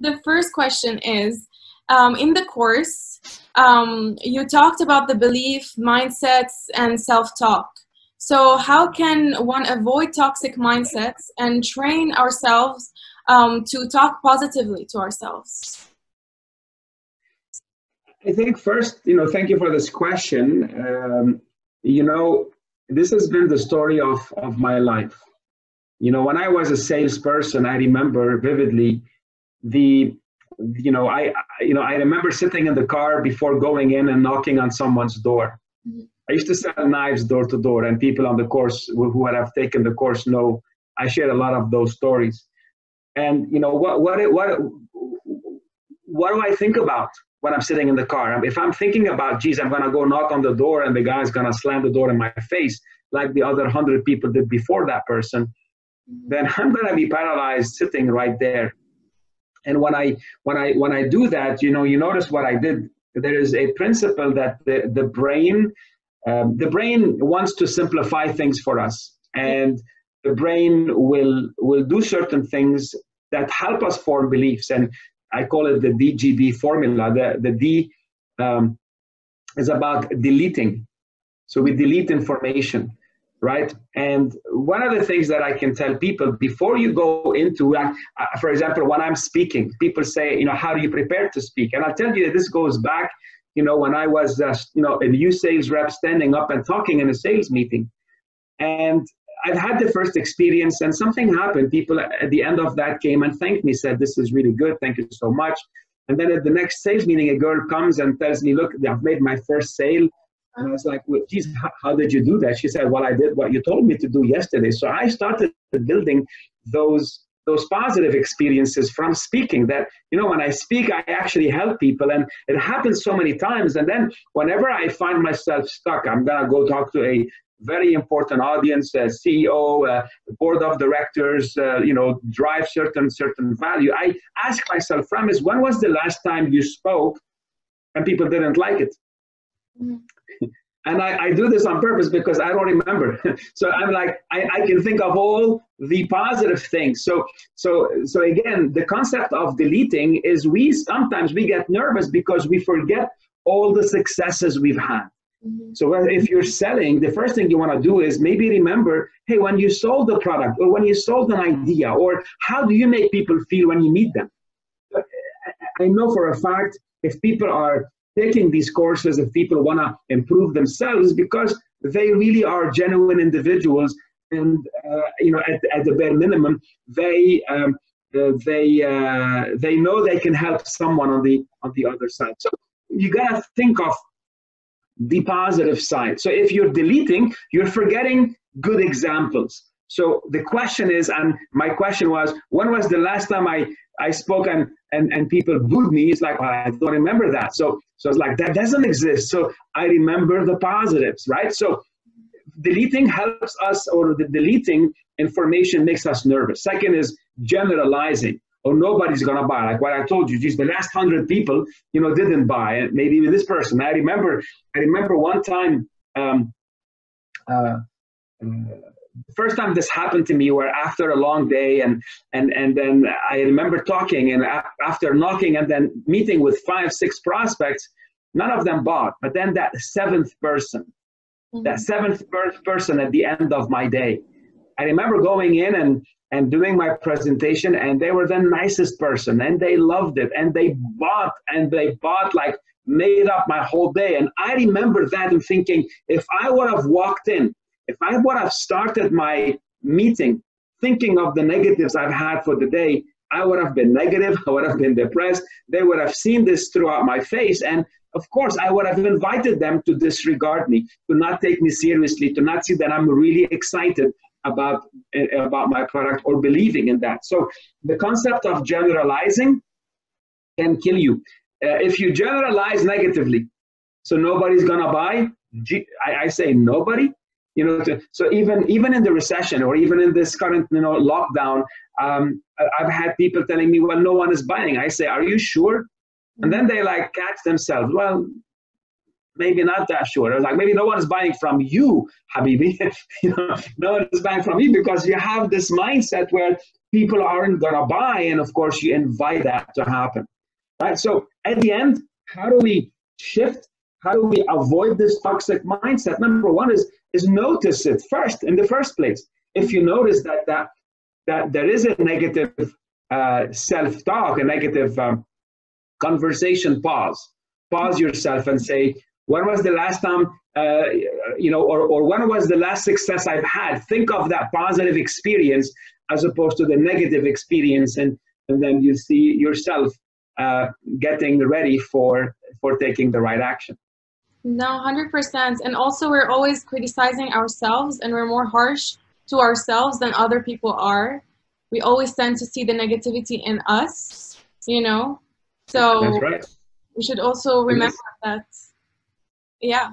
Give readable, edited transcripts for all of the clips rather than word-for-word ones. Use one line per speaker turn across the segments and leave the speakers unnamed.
The first question is, in the course, you talked about the belief, mindsets, and self-talk. So how can one avoid toxic mindsets and train ourselves to talk positively to ourselves?
I think first, thank you for this question. This has been the story of my life. When I was a salesperson, I remember vividly I remember sitting in the car before going in and knocking on someone's door. Mm-hmm. I used to sell knives door to door, and people on the course who have taken the course know I share a lot of those stories. And what do I think about when I'm sitting in the car? If I'm thinking about, geez, I'm going to go knock on the door and the guy's going to slam the door in my face like the other 100 people did before that person, then I'm going to be paralyzed sitting right there. And when I do that, you notice what I did. There is a principle that the brain wants to simplify things for us, and the brain will do certain things that help us form beliefs. And I call it the DGD formula. The D is about deleting. So we delete information, right? And one of the things that I can tell people before you go into, for example, when I'm speaking, people say, how do you prepare to speak? And I'll tell you that this goes back, when I was, a new sales rep standing up and talking in a sales meeting. And I've had the first experience and something happened. People at the end of that came and thanked me, said, this is really good. Thank you so much. And then at the next sales meeting, a girl comes and tells me, look, I've made my first sale. And I was like, well, geez, how did you do that? She said, well, I did what you told me to do yesterday. So I started building those positive experiences from speaking that, when I speak, I actually help people. And it happens so many times. And then whenever I find myself stuck, I'm going to go talk to a very important audience, CEO, board of directors, drive certain value. I ask myself, Ramez, when was the last time you spoke and people didn't like it? Mm-hmm. And I do this on purpose because I don't remember. So I'm like, I can think of all the positive things. So again, the concept of deleting is sometimes we get nervous because we forget all the successes we've had. Mm-hmm. So if you're selling, the first thing you want to do is maybe remember, hey, when you sold the product or when you sold an idea, or how do you make people feel when you meet them? I know for a fact, if people are taking these courses, if people want to improve themselves, because they really are genuine individuals, and at the bare minimum, they know they can help someone on the other side. So you gotta think of the positive side. So if you're deleting, you're forgetting good examples. So the question is, and my question was, when was the last time I spoke and people booed me? It's like, well, I don't remember that. So it's like, that doesn't exist. So I remember the positives, right? So deleting helps us, or the deleting information makes us nervous. Second is generalizing. Or nobody's gonna buy. Like what I told you, just the last 100 people, didn't buy. And maybe with this person, I remember one time, the first time this happened to me, where after a long day, and then I remember talking, and after knocking and then meeting with 5-6 prospects, none of them bought. But then that seventh person at the end of my day, I remember going in and doing my presentation, and they were the nicest person, and they loved it, and they bought like made up my whole day. And I remember that and thinking, if I would have walked in, if I would have started my meeting thinking of the negatives I've had for the day, I would have been negative, I would have been depressed. They would have seen this throughout my face. And of course, I would have invited them to disregard me, to not take me seriously, to not see that I'm really excited about my product or believing in that. So the concept of generalizing can kill you. If you generalize negatively, so nobody's gonna buy, I say nobody. So even in the recession, or even in this current lockdown, I've had people telling me, well, no one is buying. I say, are you sure? And then they catch themselves. Well, maybe not that sure. Like maybe no one is buying from you, Habibi. No one is buying from you because you have this mindset where people aren't gonna buy, and of course you invite that to happen, right? So at the end, how do we shift? How do we avoid this toxic mindset? Number one is notice it first in the first place. If you notice that there is a negative self-talk, a negative conversation, pause yourself and say, when was the last time, or when was the last success I've had? Think of that positive experience as opposed to the negative experience, and then you see yourself getting ready for taking the right action.
No, 100%. And also, we're always criticizing ourselves, and we're more harsh to ourselves than other people are. We always tend to see the negativity in us, So
that's right.
We should also remember that. Yeah.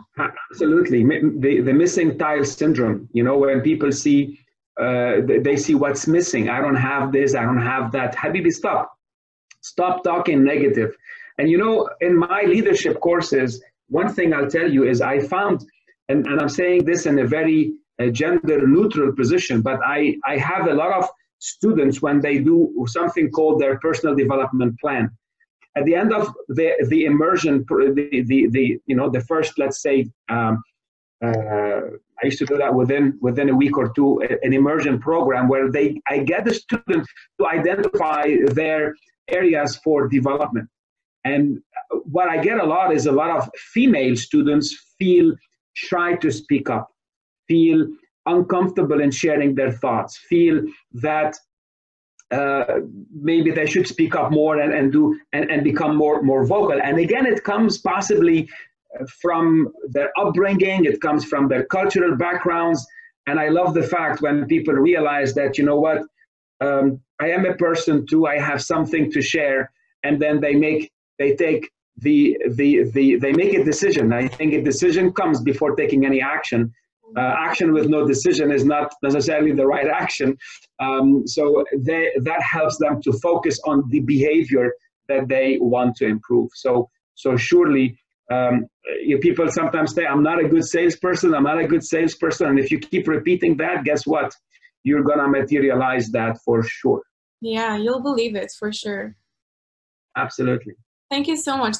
Absolutely. The missing tile syndrome, when people see, they see what's missing. I don't have this, I don't have that. Habibi, stop talking negative. And in my leadership courses, one thing I'll tell you is I found, and I'm saying this in a very gender neutral position, but I have a lot of students when they do something called their personal development plan. At the end of the immersion, the first, let's say, I used to do that within a week or two, an immersion program where I get the students to identify their areas for development. And what I get a lot is a lot of female students feel shy to speak up, feel uncomfortable in sharing their thoughts, feel that maybe they should speak up more and become more vocal. And again, it comes possibly from their upbringing, it comes from their cultural backgrounds. And I love the fact when people realize that, I am a person too, I have something to share, and then they make a decision. I think a decision comes before taking any action. Action with no decision is not necessarily the right action. So that helps them to focus on the behavior that they want to improve. So surely, people sometimes say, I'm not a good salesperson, I'm not a good salesperson. And if you keep repeating that, guess what? You're going to materialize that for sure.
Yeah, you'll believe it for sure.
Absolutely.
Thank you so much.